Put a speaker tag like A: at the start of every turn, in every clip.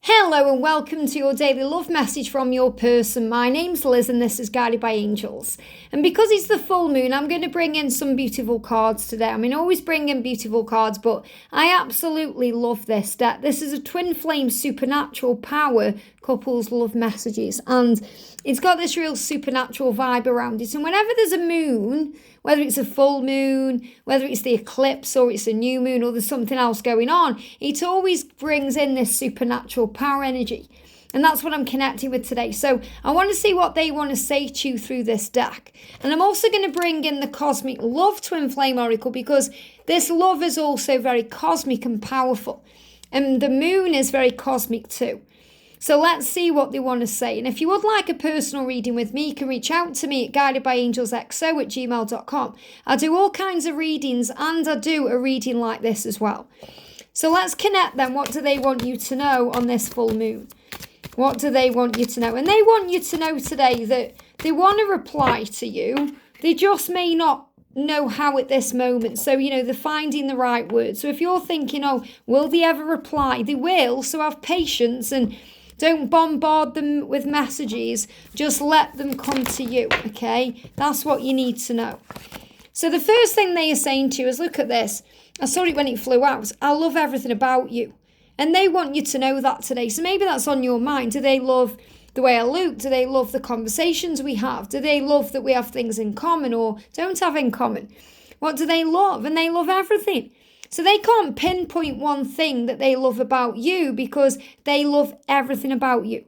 A: Hello and welcome to your daily love message from your person. My name's Liz and this is Guided by Angels. And because it's the full moon, I'm going to bring in some beautiful cards today. I always bring in beautiful cards, but I absolutely love this deck. This is a twin flame supernatural power couples love messages, and it's got this real supernatural vibe around it. And whenever there's a moon, whether it's a full moon, whether it's the eclipse or it's a new moon or there's something else going on, it always brings in this supernatural power energy. And that's what I'm connecting with today. So I want to see what they want to say to you through this deck. And I'm also going to bring in the Cosmic Love Twin Flame Oracle, because this love is also very cosmic and powerful. And the moon is very cosmic too. So let's see what they want to say. And if you would like a personal reading with me, you can reach out to me at guidedbyangelsxo@gmail.com. I do all kinds of readings, and I do a reading like this as well. So let's connect them. What do they want you to know on this full moon? What do they want you to know? And they want you to know today that they want to reply to you. They just may not know how at this moment. So, they're finding the right words. So if you're thinking, will they ever reply? They will. So have patience and don't bombard them with messages. Just let them come to you, okay? That's what you need to know. So the first thing they are saying to you is, look at this. I saw it when it flew out. I love everything about you. And they want you to know that today. So maybe that's on your mind. Do they love the way I look? Do they love the conversations we have? Do they love that we have things in common or don't have in common? What do they love? And they love everything. So they can't pinpoint one thing that they love about you, because they love everything about you.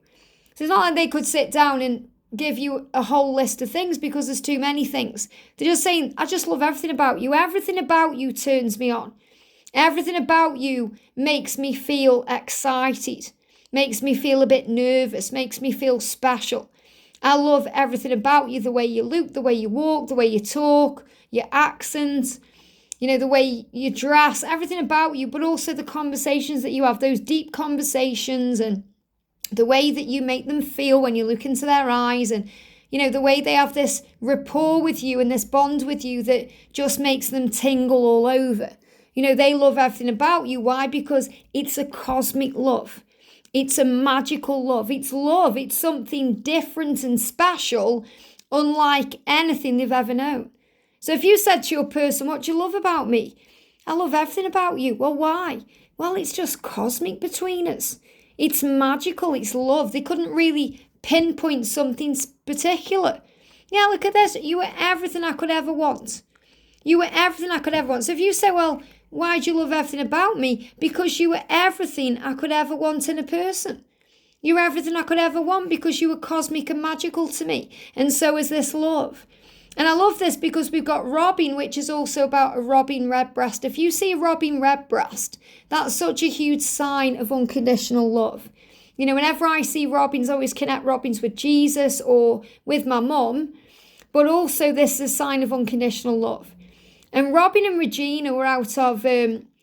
A: So it's not like they could sit down and give you a whole list of things, because there's too many things. They're just saying, I just love everything about you. Everything about you turns me on. Everything about you makes me feel excited, makes me feel a bit nervous, makes me feel special. I love everything about you, the way you look, the way you walk, the way you talk, your accent, the way you dress, everything about you, but also the conversations that you have, those deep conversations, and the way that you make them feel when you look into their eyes, and, the way they have this rapport with you and this bond with you that just makes them tingle all over. They love everything about you. Why? Because it's a cosmic love. It's a magical love. It's love. It's something different and special, unlike anything they've ever known. So if you said to your person, what do you love about me? I love everything about you. Well, why? Well, it's just cosmic between us. It's magical. It's love. They couldn't really pinpoint something particular. Yeah, look at this. You were everything I could ever want. You were everything I could ever want. So if you say, well, why do you love everything about me? Because you were everything I could ever want in a person. You were everything I could ever want because you were cosmic and magical to me. And so is this love. And I love this because we've got robin, which is also about a robin redbreast. If you see a robin redbreast, that's such a huge sign of unconditional love. Whenever I see robins, I always connect robins with Jesus or with my mum. But also this is a sign of unconditional love. And Robin and Regina were out of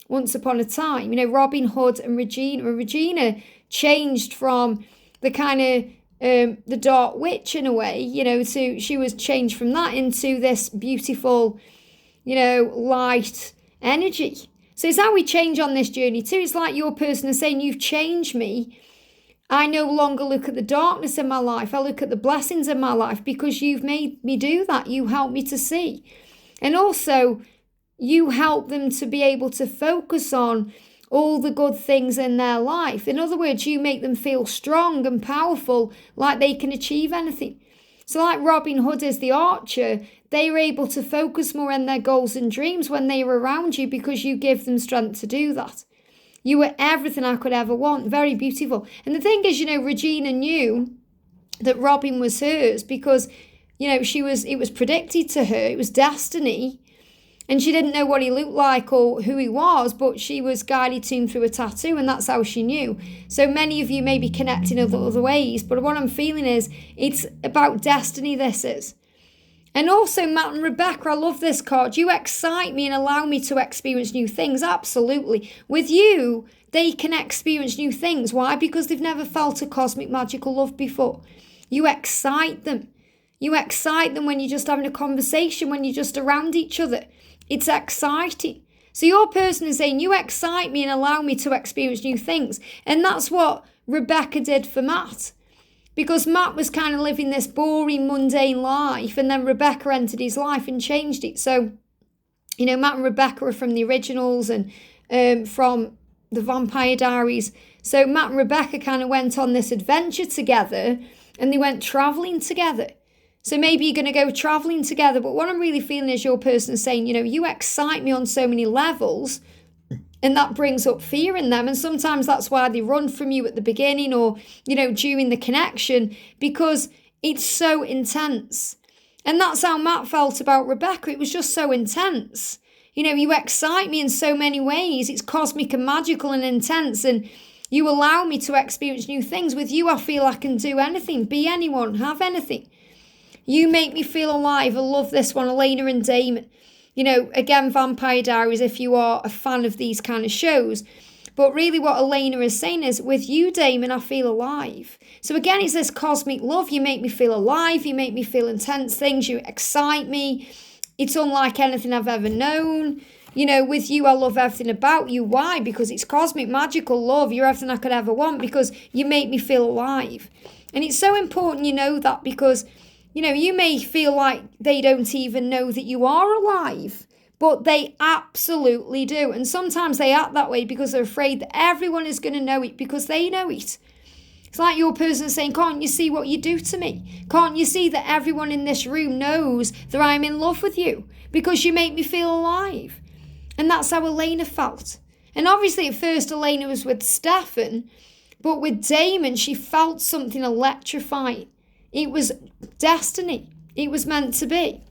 A: Once Upon a Time. Robin Hood and Regina. Regina changed from the kind of the dark witch in a way, to she was changed from that into this beautiful, light energy. So it's how we change on this journey too. It's like your person is saying, you've changed me. I no longer look at the darkness in my life. I look at the blessings in my life because you've made me do that. You helped me to see. And also, you help them to be able to focus on all the good things in their life. In other words, you make them feel strong and powerful, like they can achieve anything. So like Robin Hood is the archer, they were able to focus more on their goals and dreams when they were around you because you give them strength to do that. You were everything I could ever want. Very beautiful. And the thing is, Regina knew that Robin was hers because, it was predicted to her. It was destiny. And she didn't know what he looked like or who he was, but she was guided to him through a tattoo, and that's how she knew. So many of you may be connecting in other ways, but what I'm feeling is it's about destiny, this is. And also, Matt and Rebecca, I love this card. You excite me and allow me to experience new things. Absolutely. With you, they can experience new things. Why? Because they've never felt a cosmic magical love before. You excite them. You excite them when you're just having a conversation, when you're just around each other. It's exciting. So your person is saying, you excite me and allow me to experience new things. And that's what Rebecca did for Matt. Because Matt was kind of living this boring, mundane life, and then Rebecca entered his life and changed it. So, Matt and Rebecca are from the originals and from the Vampire Diaries. So Matt and Rebecca kind of went on this adventure together, and they went travelling together. So maybe you're going to go travelling together, but what I'm really feeling is your person is saying, you excite me on so many levels, and that brings up fear in them. And sometimes that's why they run from you at the beginning or, during the connection, because it's so intense. And that's how Matt felt about Rebecca. It was just so intense. You excite me in so many ways. It's cosmic and magical and intense, and you allow me to experience new things. With you, I feel I can do anything, be anyone, have anything. You make me feel alive. I love this one, Elena and Damon. Again, Vampire Diaries, if you are a fan of these kind of shows. But really what Elena is saying is, with you, Damon, I feel alive. So again, it's this cosmic love. You make me feel alive. You make me feel intense things. You excite me. It's unlike anything I've ever known. With you, I love everything about you. Why? Because it's cosmic, magical love. You're everything I could ever want because you make me feel alive. And it's so important you know that because, you may feel like they don't even know that you are alive, but they absolutely do. And sometimes they act that way because they're afraid that everyone is going to know it because they know it. It's like your person saying, can't you see what you do to me? Can't you see that everyone in this room knows that I'm in love with you because you make me feel alive? And that's how Elena felt. And obviously at first Elena was with Stefan, but with Damon, she felt something electrifying. It was destiny. It was meant to be.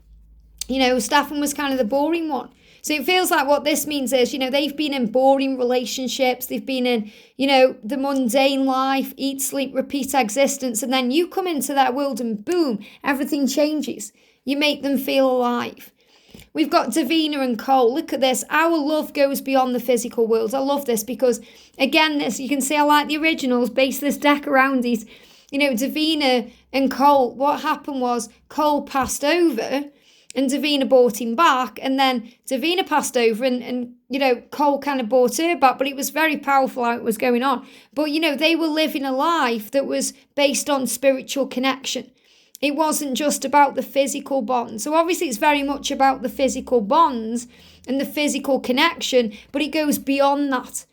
A: Stefan was kind of the boring one. So it feels like what this means is, they've been in boring relationships. They've been in, the mundane life, eat, sleep, repeat existence. And then you come into that world and boom, everything changes. You make them feel alive. We've got Davina and Cole. Look at this. Our love goes beyond the physical world. I love this because, again, this you can see I like the originals. Base this deck around these. Davina and Cole, what happened was Cole passed over and Davina bought him back, and then Davina passed over and Cole kind of bought her back, but it was very powerful how it was going on. But, they were living a life that was based on spiritual connection. It wasn't just about the physical bond. So obviously it's very much about the physical bonds and the physical connection, but it goes beyond that.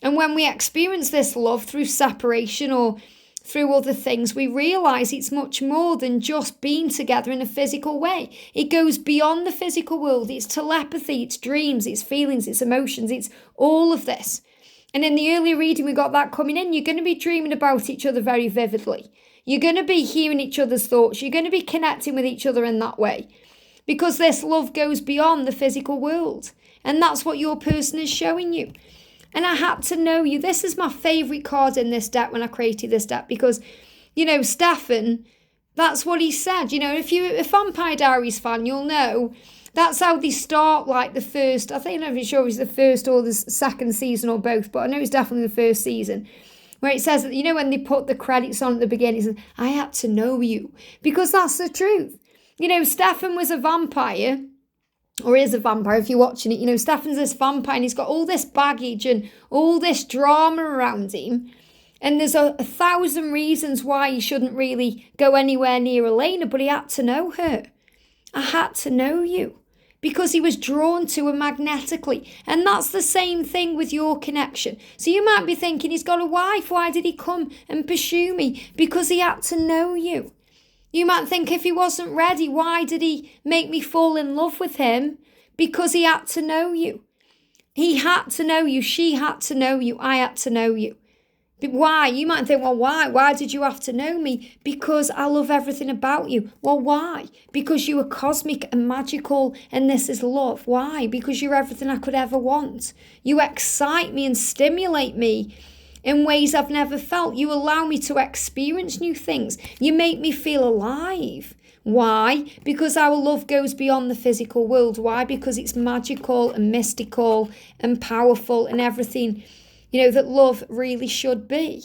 A: And when we experience this love through separation or through other things, we realise it's much more than just being together in a physical way. It goes beyond the physical world. It's telepathy, it's dreams, it's feelings, it's emotions, it's all of this. And in the earlier reading, we got that coming in. You're going to be dreaming about each other very vividly. You're going to be hearing each other's thoughts. You're going to be connecting with each other in that way. Because this love goes beyond the physical world. And that's what your person is showing you. And I had to know you. This is my favourite card in this deck when I created this deck because, Stefan, that's what he said. If you're a Vampire Diaries fan, you'll know that's how they start, like the first, I think I'm not sure it's the first or the second season or both, but I know it's definitely the first season, where it says that, when they put the credits on at the beginning, it says, I had to know you, because that's the truth. Stefan was a vampire, or is a vampire if you're watching it. Stefan's this vampire and he's got all this baggage and all this drama around him. And there's a thousand reasons why he shouldn't really go anywhere near Elena, but he had to know her. I had to know you because he was drawn to her magnetically. And that's the same thing with your connection. So you might be thinking, he's got a wife. Why did he come and pursue me? Because he had to know you. You might think if he wasn't ready, why did he make me fall in love with him? Because he had to know you. He had to know you. She had to know you. I had to know you. But why? You might think, well, why? Why did you have to know me? Because I love everything about you. Well, why? Because you are cosmic and magical and this is love. Why? Because you're everything I could ever want. You excite me and stimulate me in ways I've never felt. You allow me to experience new things. You make me feel alive. Why? Because our love goes beyond the physical world. Why? Because it's magical and mystical and powerful and everything, that love really should be.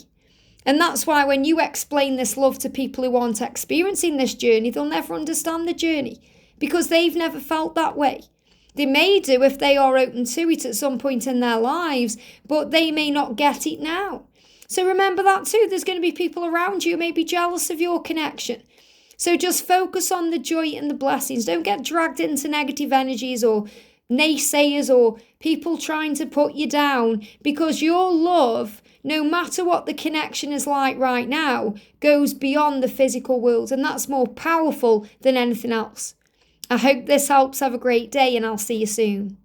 A: And that's why when you explain this love to people who aren't experiencing this journey, they'll never understand the journey because they've never felt that way. They may do if they are open to it at some point in their lives, but they may not get it now. So remember that too. There's going to be people around you who may be jealous of your connection. So just focus on the joy and the blessings. Don't get dragged into negative energies or naysayers or people trying to put you down, because your love, no matter what the connection is like right now, goes beyond the physical world, and that's more powerful than anything else. I hope this helps. Have a great day, and I'll see you soon.